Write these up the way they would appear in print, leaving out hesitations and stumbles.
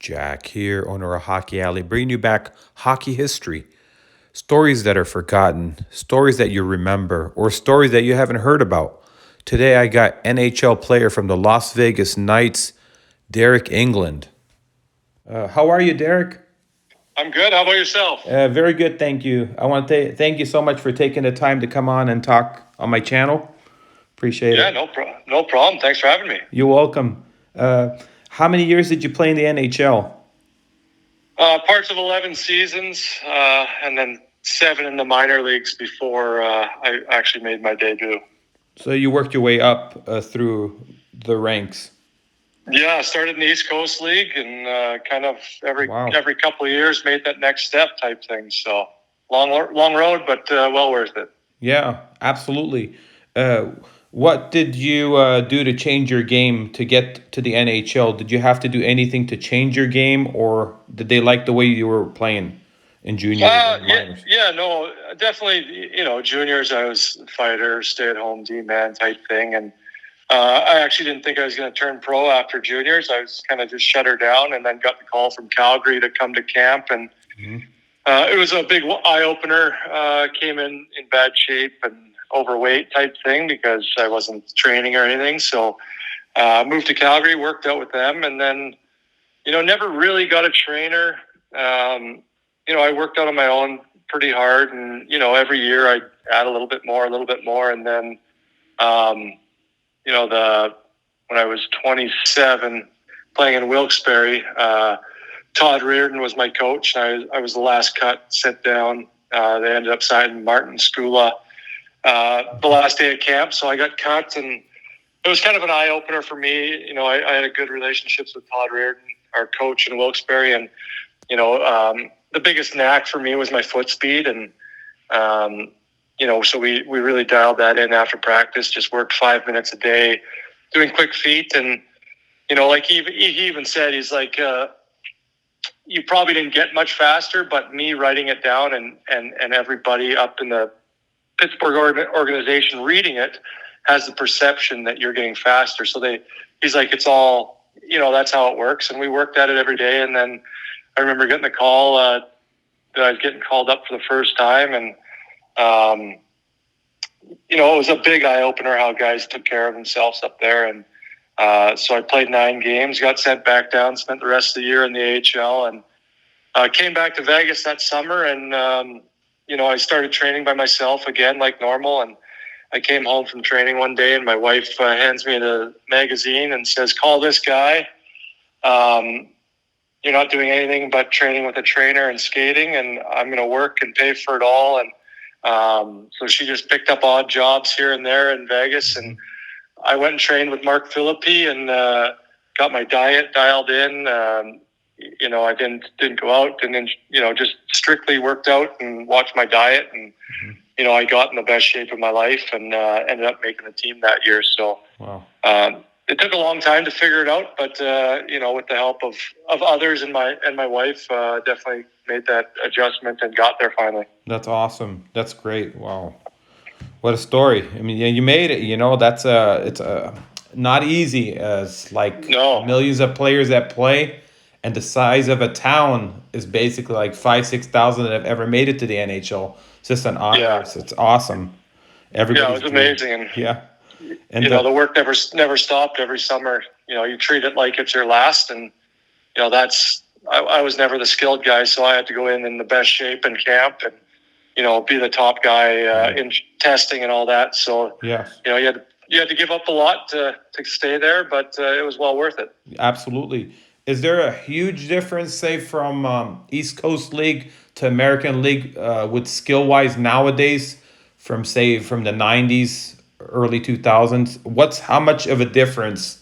Jack here, owner of Hockey Alley, bringing you back hockey history. Stories that are forgotten, stories that you remember, or stories that you haven't heard about. Today I got NHL player from the Las Vegas Knights, Deryk England. How are you, Deryk? I'm good. How about yourself? Very good, thank you. I want to thank you so much for taking the time to come on and talk on my channel. Appreciate Yeah, it. no problem. Thanks for having me. You're welcome. How many years did you play in the NHL? Parts of 11 seasons, and then 7 in the minor leagues before I actually made my debut. So you worked your way up through the ranks. Yeah, I started in the East Coast League, and kind of Wow. every couple of years made that next step type thing. So long road, but well worth it. Yeah, absolutely. Uh, what did you do to change your game to get to the NHL? Did you have to do anything to change your game, or did they like the way you were playing in juniors and minors? No, definitely. Juniors, I was a fighter, stay at home D man type thing, and I actually didn't think I was going to turn pro after juniors. I was kind of just shut her down, and then got the call from Calgary to come to camp, and it was a big eye opener. Came in bad shape and overweight type thing because I wasn't training or anything. So moved to Calgary, worked out with them, and then never really got a trainer. I worked out on my own pretty hard, and every year I'd add a little bit more, and then when I was 27, playing in Wilkes-Barre, Todd Reardon was my coach. I was the last cut, sit down. They ended up signing Martin Skula the last day of camp, so I got cut, and it was kind of an eye opener for me. I had a good relationships with Todd Reardon, our coach in Wilkes-Barre, and the biggest knack for me was my foot speed, and so we really dialed that in after practice. Just worked 5 minutes a day, doing quick feet, and like he even said, he's like, you probably didn't get much faster, but me writing it down and everybody up in the Pittsburgh organization reading it has the perception that you're getting faster. So he's like, it's all, that's how it works. And we worked at it every day. And then I remember getting the call that I was getting called up for the first time. And, it was a big eye opener how guys took care of themselves up there. And so I played 9 games, got sent back down, spent the rest of the year in the AHL, and came back to Vegas that summer. And, I started training by myself again, like normal. And I came home from training one day, and my wife hands me the magazine and says, "Call this guy. You're not doing anything but training with a trainer and skating, and I'm going to work and pay for it all." And so she just picked up odd jobs here and there in Vegas, and I went and trained with Mark Philippi and got my diet dialed in. I didn't go out, and then just strictly worked out and watched my diet, and I got in the best shape of my life, and ended up making the team that year. So Wow. It took a long time to figure it out, but with the help of others and my wife, definitely made that adjustment and got there finally. That's awesome. That's great. Wow. What a story. I mean, yeah, you made it, that's it's not easy as like No. millions of players that play, and the size of a town is basically like 5,000-6,000 that have ever made it to the NHL. It's just an honor. Yeah. It's awesome. Everybody. Yeah, it was amazing, and yeah. And the work never stopped. Every summer, you treat it like it's your last, and that's I was never the skilled guy, so I had to go in the best shape in camp, and be the top guy in testing and all that. So yeah, you had to give up a lot to stay there, but it was well worth it. Absolutely. Is there a huge difference, say, from East Coast League to American League with skill wise nowadays, from the 90s, early 2000s? How much of a difference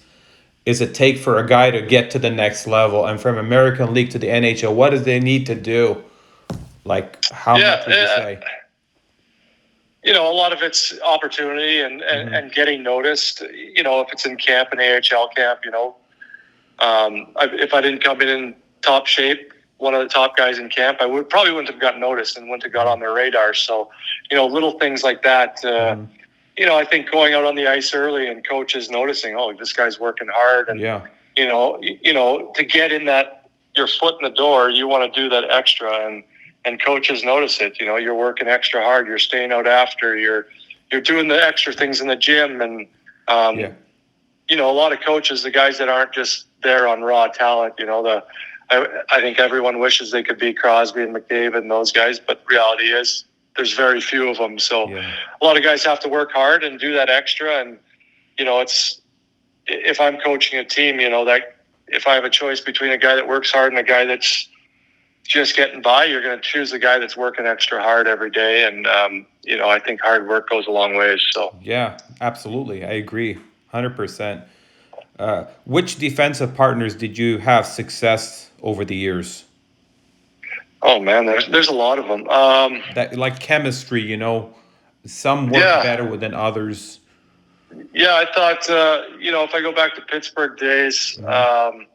is it take for a guy to get to the next level, and from American League to the NHL, what does they need to do? Like, how much would you say? A lot of it's opportunity and getting noticed. If it's in camp, an AHL camp, if I didn't come in top shape, one of the top guys in camp, I probably wouldn't have gotten noticed and wouldn't have got on their radar. So, little things like that. I think going out on the ice early and coaches noticing, oh, this guy's working hard, and to get in that your foot in the door, you want to do that extra, and coaches notice it. You're working extra hard. You're staying out after. You're doing the extra things in the gym, and a lot of coaches, the guys that aren't just there on raw talent. I think everyone wishes they could be Crosby and McDavid and those guys, but reality is there's very few of them. So a lot of guys have to work hard and do that extra. And it's if I'm coaching a team, that if I have a choice between a guy that works hard and a guy that's just getting by, you're going to choose the guy that's working extra hard every day. And I think hard work goes a long ways. So Yeah, absolutely, I agree, 100%. Which defensive partners did you have success over the years? Oh man, there's a lot of them. That like chemistry, some work better than others. Yeah, I thought if I go back to Pittsburgh days, my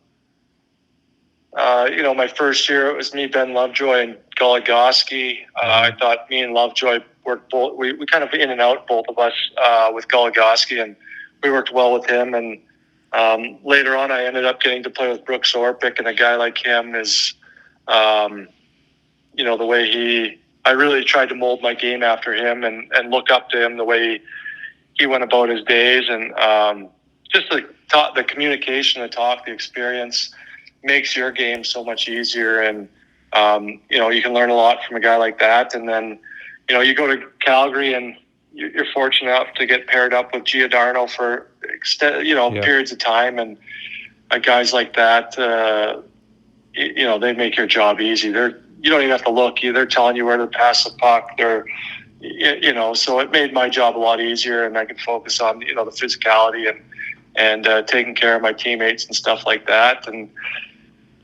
first year it was me, Ben Lovejoy, and Goligoski. I thought me and Lovejoy worked both. We kind of in and out, both of us, with Goligoski, and we worked well with him. And later on, I ended up getting to play with Brooks Orpik, and a guy like him is, the way I really tried to mold my game after him and look up to him, the way he went about his days, and just the communication, the talk, the experience makes your game so much easier. And you can learn a lot from a guy like that. And then you go to Calgary, and you're fortunate enough to get paired up with Giordano for periods of time, and guys like that, they make your job easy. You don't even have to look. They're telling you where to pass the puck. So it made my job a lot easier, and I could focus on the physicality and taking care of my teammates and stuff like that. And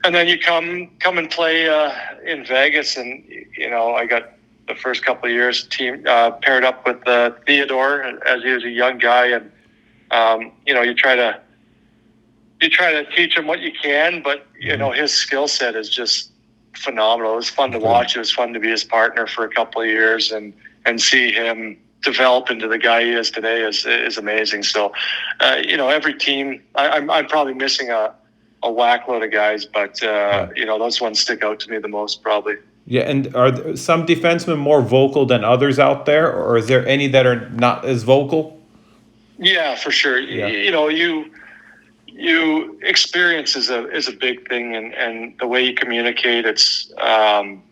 then you come and play in Vegas, and I got the first couple of years paired up with Theodore as he was a young guy, and you try to teach him what you can, but his skill set is just phenomenal. It was fun to watch. It was fun to be his partner for a couple of years and see him develop into the guy he is today is amazing. So, every team, I'm probably missing a whack load of guys, but those ones stick out to me the most probably. Yeah, and are there some defensemen more vocal than others out there, or is there any that are not as vocal? Yeah, for sure. Yeah. You experience is a big thing, and the way you communicate. It's some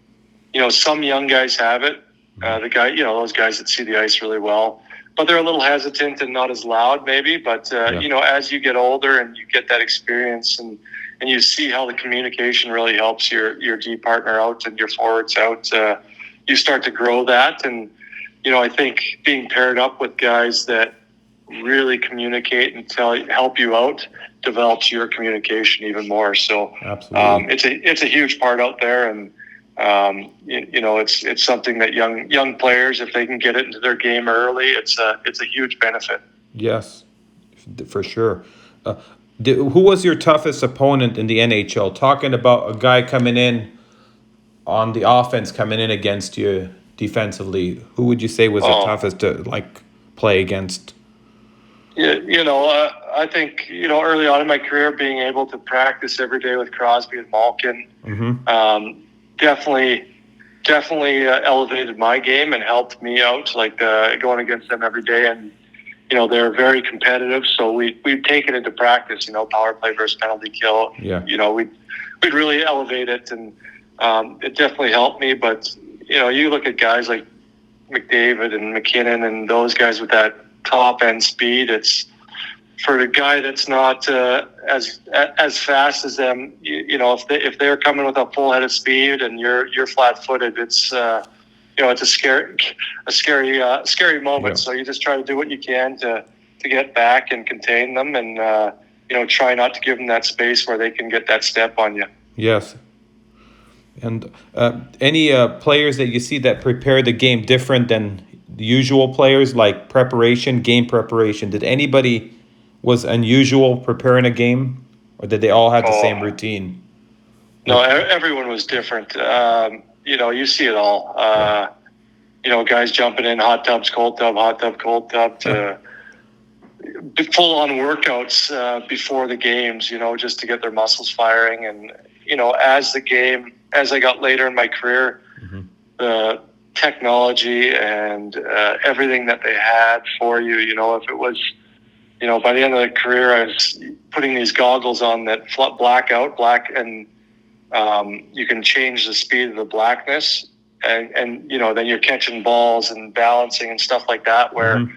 young guys have it. Those guys that see the ice really well, but they're a little hesitant and not as loud maybe. But as you get older and you get that experience and you see how the communication really helps your D partner out and your forwards out, you start to grow that. And I think being paired up with guys that really communicate and help you out develops your communication even more. So it's a huge part out there, and it's something that young players, if they can get it into their game early, it's a huge benefit. Yes, for sure. Who was your toughest opponent in the NHL? Talking about a guy coming in on the offense, coming in against you defensively. Who would you say was the toughest to play against? I think early on in my career, being able to practice every day with Crosby and Malkin, definitely elevated my game and helped me out. Going against them every day, and they're very competitive. So we'd take it into practice. Power play versus penalty kill. Yeah. We'd really elevate it, and it definitely helped me. But you look at guys like McDavid and McKinnon and those guys with that top end speed. It's for the guy that's not as fast as them. If they're coming with a full head of speed and you're flat footed, it's it's a scary moment. Yeah. So you just try to do what you can to get back and contain them, and try not to give them that space where they can get that step on you. Yes. And any players that you see that prepare the game different than the usual players, like game preparation? Did anybody was unusual preparing a game, or did they all have the same routine? No, everyone was different. You see it all. Guys jumping in hot tubs, cold tub, to full on workouts before the games, just to get their muscles firing. And, as I got later in my career, the technology and everything that they had for you, if it was, by the end of the career, I was putting these goggles on that black, and you can change the speed of the blackness, and then you're catching balls and balancing and stuff like that, where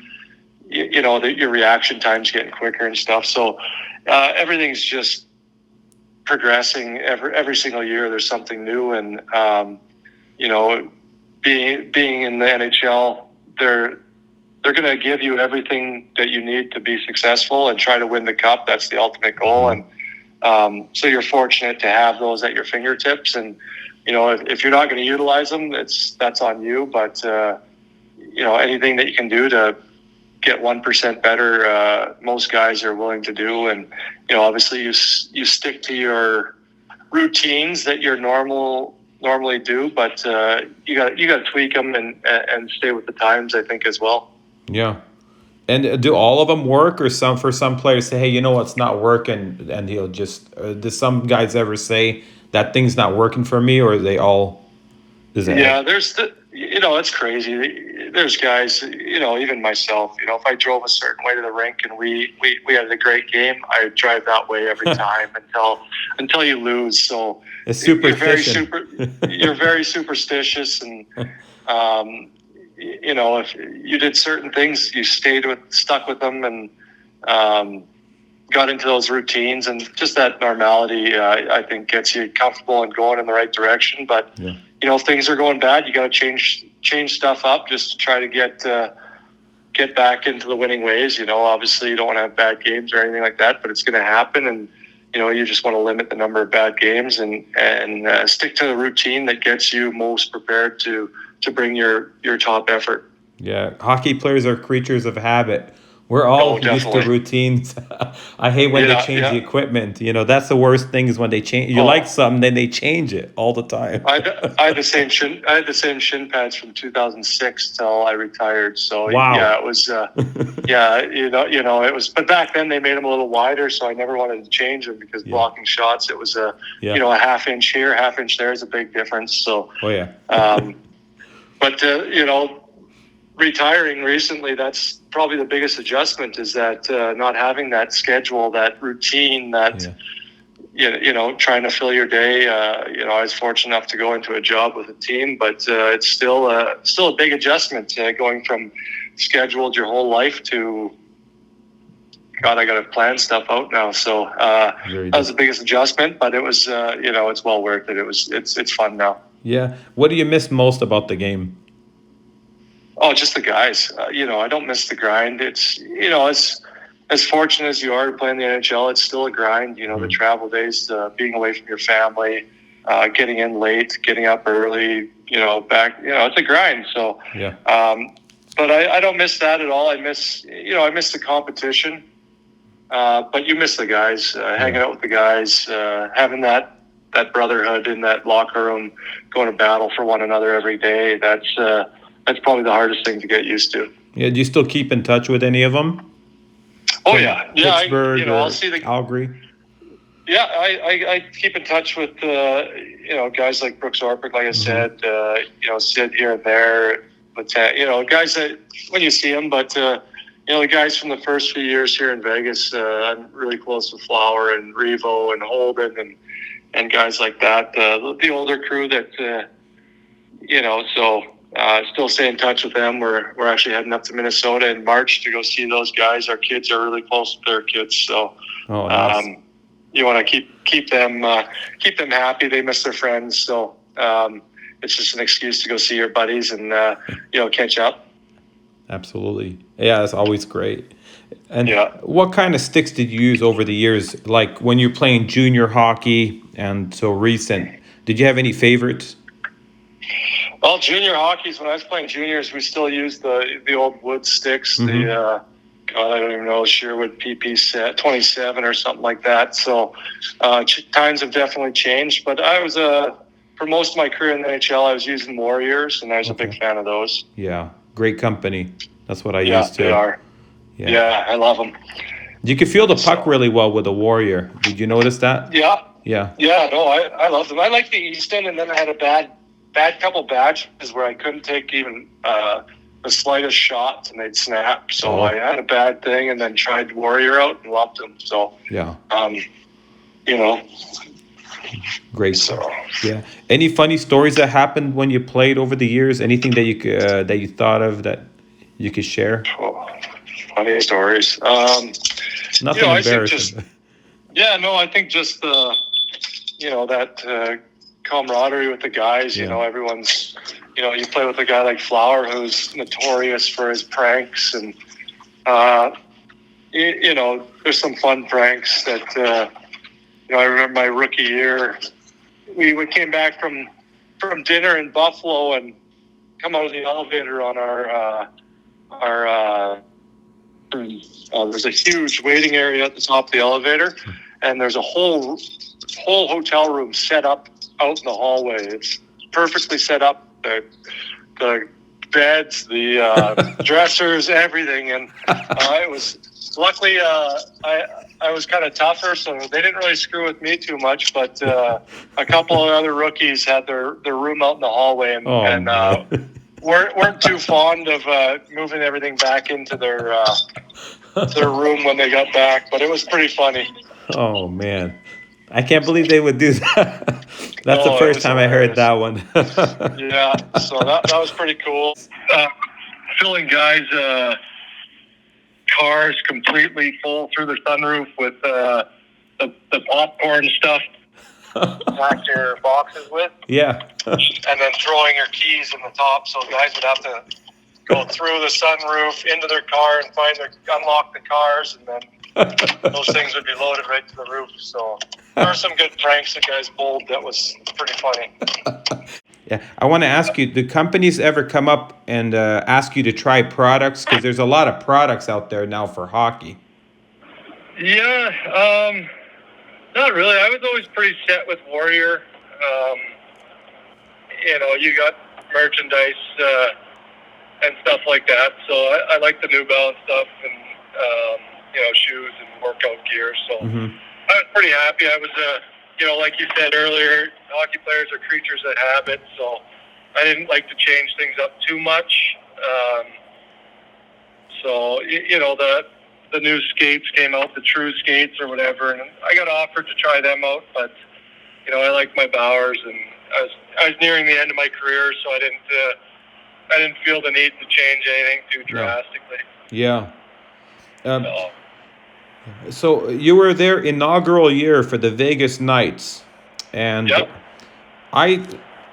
your reaction time's getting quicker and stuff. So everything's just progressing every single year. There's something new, and being in the NHL, they're going to give you everything that you need to be successful and try to win the cup. That's the ultimate goal. And so you're fortunate to have those at your fingertips. And, if you're not going to utilize them, that's on you. But, anything that you can do to get 1% better, most guys are willing to do. And, obviously you stick to your routines that you're normally do, but you got to tweak them and stay with the times, I think, as well. Yeah. And do all of them work, or for some players say, hey, it's not working, and he'll just does some guys ever say that thing's not working for me, or are they all? It's crazy. There's guys, even myself, if I drove a certain way to the rink and we had a great game, I drive that way every time until you lose. So it's superstition. You're very superstitious, and if you did certain things, you stuck with them, and got into those routines, and just that normality, I think, gets you comfortable and going in the right direction. But if things are going bad, you got to change stuff up just to try to get back into the winning ways. Obviously you don't want to have bad games or anything like that, but it's going to happen, and you just want to limit the number of bad games and stick to the routine that gets you most prepared to bring your top effort. Yeah, hockey players are creatures of habit. We're all used to routines. I hate when they change the equipment. That's the worst thing, is when they change. You like something, then they change it all the time. I had the same shin pads from 2006 till I retired. So wow. It was it was. But back then they made them a little wider, so I never wanted to change them, because blocking shots, it was a half inch here, half inch there is a big difference. So but retiring recently, that's probably the biggest adjustment, is that not having that schedule, that routine, that trying to fill your day. I was fortunate enough to go into a job with a team, but it's still a big adjustment, going from scheduled your whole life to, God, I got to plan stuff out now. So that was the biggest adjustment, but it was it's well worth it. It's fun now. Yeah. What do you miss most about the game? Oh, just the guys. I don't miss the grind. It's, as fortunate as you are to play in the NHL, it's still a grind. The travel days, being away from your family, getting in late, getting up early, back, it's a grind. So, but I don't miss that at all. I miss the competition, but you miss the guys, hanging out with the guys, having that brotherhood in that locker room, going to battle for one another every day. That's probably the hardest thing to get used to. Yeah, do you still keep in touch with any of them? Oh, yeah. Pittsburgh, I'll see Calgary? Yeah, I keep in touch with, guys like Brooks Orpik, like I said, Sid here and there. But, guys that, when you see them, but, the guys from the first few years here in Vegas, I'm really close with Flower and Revo and Holden and guys like that. The older crew that, so... still stay in touch with them. We're actually heading up to Minnesota in March to go see those guys. Our kids are really close with their kids, so nice. You want to keep them happy. They miss their friends, so it's just an excuse to go see your buddies and catch up. Absolutely, yeah, that's always great. And what kind of sticks did you use over the years? Like when you're playing junior hockey and so recent, did you have any favorites? Well, junior hockey's, when I was playing juniors, we still used the old wood sticks, I don't even know, Sherwood PP set 27 or something like that. So times have definitely changed. But I was, for most of my career in the NHL, I was using Warriors, and I was a big fan of those. Yeah, great company. That's what I used to. They are. Yeah, I love them. You could feel the puck really well with a Warrior. Did you notice that? Yeah. Yeah. Yeah, no, I love them. I like the Easton, and then I had a bad couple batches where I couldn't take even the slightest shots, and they'd snap. So I had a bad thing, and then tried Warrior out and loved them. So Yeah. you know, Great. so Yeah. Any funny stories that happened when you played over the years? Anything that you thought of that you could share? funny stories. Nothing I think embarrassing. I think just the that camaraderie with the guys. Yeah. Everyone's. You play with a guy like Flower, who's notorious for his pranks, and there's some fun pranks that. I remember my rookie year. We came back from dinner in Buffalo and come out of the elevator on our there's a huge waiting area at the top of the elevator, and there's a whole hotel room set up out in the hallway. It's perfectly set up. The beds, the dressers, everything, and it was luckily I was kind of tougher, so they didn't really screw with me too much. But a couple of other rookies had their room out in the hallway, and weren't too fond of moving everything back into their room when they got back. But it was pretty funny. Oh man, I can't believe they would do that. That's the Oh, it first was time I heard hilarious. that one. Yeah, so that was pretty cool. Filling guys' cars completely full through the sunroof with the popcorn stuff pack your boxes with, Yeah. and then throwing your keys in the top, so guys would have to go through the sunroof into their car and unlock the cars, and then those things would be loaded right to the roof. So there were some good pranks that guys pulled. That was pretty funny. Yeah, I want to ask you: do companies ever come up and ask you to try products? Because there's a lot of products out there now for hockey. Yeah, not really. I was always pretty set with Warrior. You got merchandise and stuff like that. So I like the New Balance stuff and shoes and workout gear. So I was pretty happy. I was like you said earlier, hockey players are creatures of habit. So I didn't like to change things up too much. The new skates came out, the True skates or whatever, and I got offered to try them out, but I like my Bowers, and I was nearing the end of my career, so I didn't feel the need to change anything too drastically. Yeah. So you were their inaugural year for the Vegas Knights, and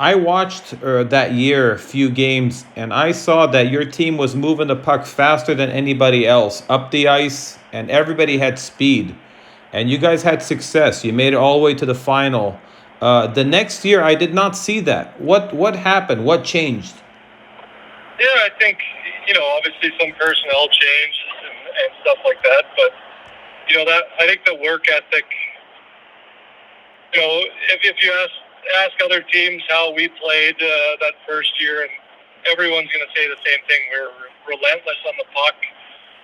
I watched that year a few games, and I saw that your team was moving the puck faster than anybody else up the ice, and everybody had speed, and you guys had success. You made it all the way to the final. The next year, I did not see that. What happened? What changed? Yeah, I think obviously some personnel changes and stuff like that, but that I think the work ethic. If you ask other teams how we played that first year, and everyone's going to say the same thing. We were relentless on the puck,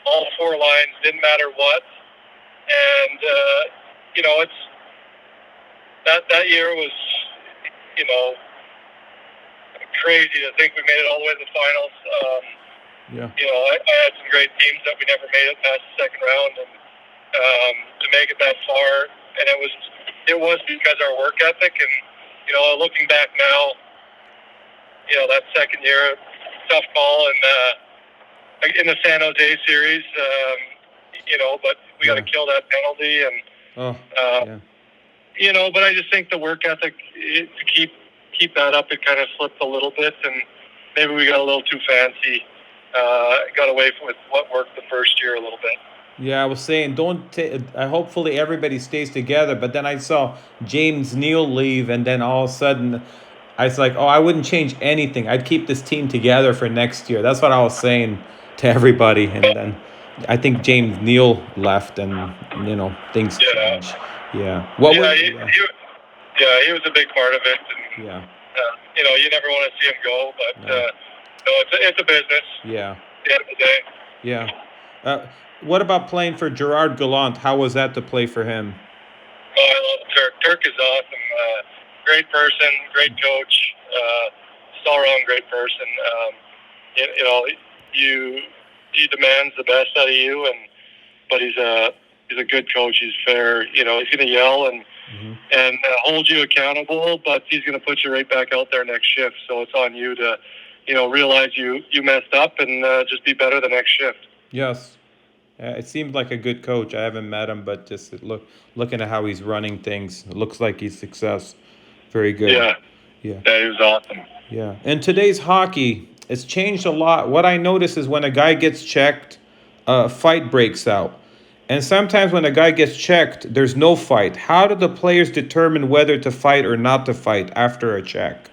all four lines, didn't matter what. And it's that year was crazy to think we made it all the way to the finals. I had some great teams that we never made it past the second round, and to make it that far, and it was because our work ethic. And looking back now, that second year, tough call, and in the San Jose series, but we got to kill that penalty, and but I just think the work ethic to keep that up, it kind of slipped a little bit, and maybe we got a little too fancy, got away with what worked the first year a little bit. Yeah, I was saying, hopefully everybody stays together. But then I saw James Neal leave, and then all of a sudden, I was like, oh, I wouldn't change anything. I'd keep this team together for next year. That's what I was saying to everybody. And then I think James Neal left, and things changed. Yeah. He was a big part of it. And, you never want to see him go, but it's a business. Yeah. At the end of the day. Yeah. What about playing for Gerard Gallant? How was that to play for him? Oh, I love Turk. Turk is awesome. Great person, great coach. Just all around great person. You know, you he demands the best out of you, but he's a good coach. He's fair. You know, he's going to yell and hold you accountable, but he's going to put you right back out there next shift. So it's on you to, realize you messed up and just be better the next shift. Yes. It seems like a good coach. I haven't met him, but just looking at how he's running things, it looks like he's success. Very good. Yeah, Yeah. yeah, he was awesome. Yeah. In today's hockey, it's changed a lot. What I notice is when a guy gets checked, a fight breaks out. And sometimes when a guy gets checked, there's no fight. How do the players determine whether to fight or not to fight after a check?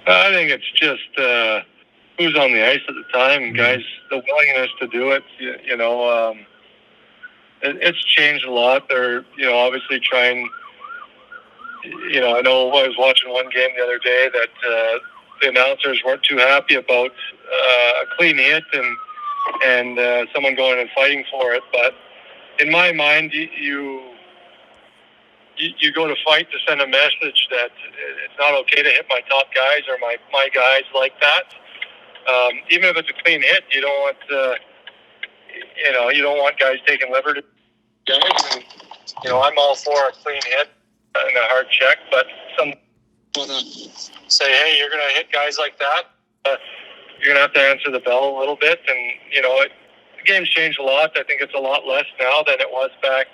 I think it's just who's on the ice at the time, guys. The willingness to do it. It's changed a lot. They're obviously trying. I know I was watching one game the other day that the announcers weren't too happy about a clean hit and someone going and fighting for it. But in my mind, you go to fight to send a message that it's not okay to hit my top guys or my guys like that. Even if it's a clean hit, you don't want guys taking liberties. And, I'm all for a clean hit and a hard check, but some want to say, hey, you're going to hit guys like that. You're going to have to answer the bell a little bit. And, the game's changed a lot. I think it's a lot less now than it was back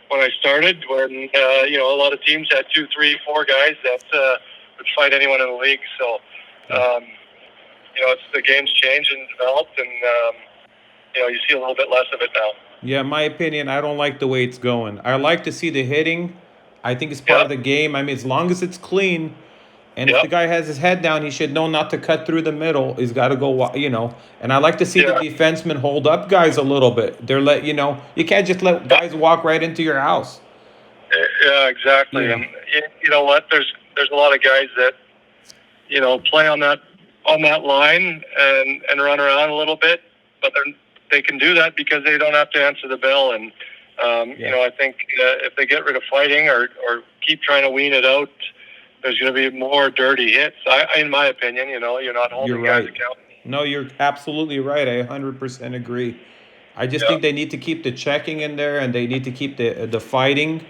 when I started, when, a lot of teams had 2, 3, 4 guys that would fight anyone in the league. So, it's the game's changed and developed, and, you see a little bit less of it now. Yeah, in my opinion, I don't like the way it's going. I like to see the hitting. I think it's part of the game. I mean, as long as it's clean, and if the guy has his head down, he should know not to cut through the middle. He's got to go, And I like to see the defensemen hold up guys a little bit. They're you can't just let guys walk right into your house. Yeah, exactly. And you know what? There's a lot of guys that play on that line and run around a little bit, but they can do that because they don't have to answer the bell. And I think if they get rid of fighting or keep trying to wean it out, there's going to be more dirty hits. In my opinion, you're not holding guys accountable. No, you're absolutely right. I 100% agree. I just think they need to keep the checking in there, and they need to keep the fighting.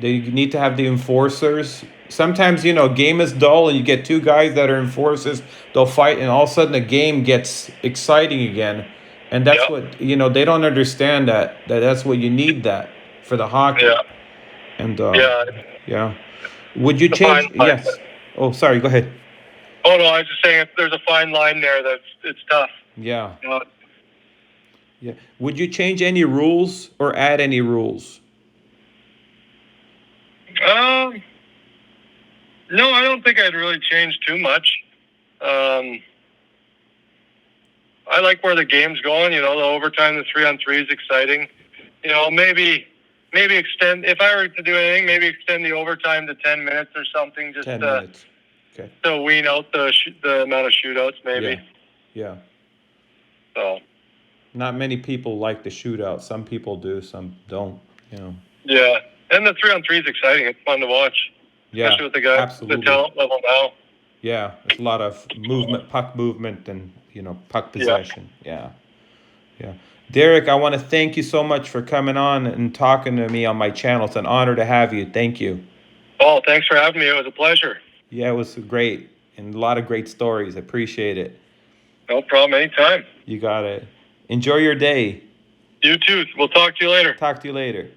They need to have the enforcers. Sometimes, game is dull, and you get 2 guys that are enforcers. They'll fight, and all of a sudden the game gets exciting again. And that's what, they don't understand that's what you need that for the hockey. Yeah. And, yeah. Would you change? Yes. Oh, sorry. Go ahead. Oh, no, I was just saying there's a fine line there it's tough. Yeah. Yeah. Would you change any rules or add any rules? No, I don't think I'd really change too much. I like where the game's going. The overtime, the 3-on-3 is exciting. Maybe extend, if I were to do anything, maybe extend the overtime to 10 minutes or something. Just 10 minutes. Okay. To wean out the amount of shootouts, maybe. Yeah. So. Not many people like the shootout. Some people do, some don't. Yeah, and the 3-on-3 is exciting. It's fun to watch. Yeah, especially with the guys, the talent level now. Yeah, there's a lot of puck movement, and puck possession. Yeah. Deryk, I want to thank you so much for coming on and talking to me on my channel. It's an honor to have you. Thank you. Oh, thanks for having me. It was a pleasure. Yeah, it was great, and a lot of great stories. I appreciate it. No problem. Anytime. You got it. Enjoy your day. You too. We'll talk to you later. Talk to you later.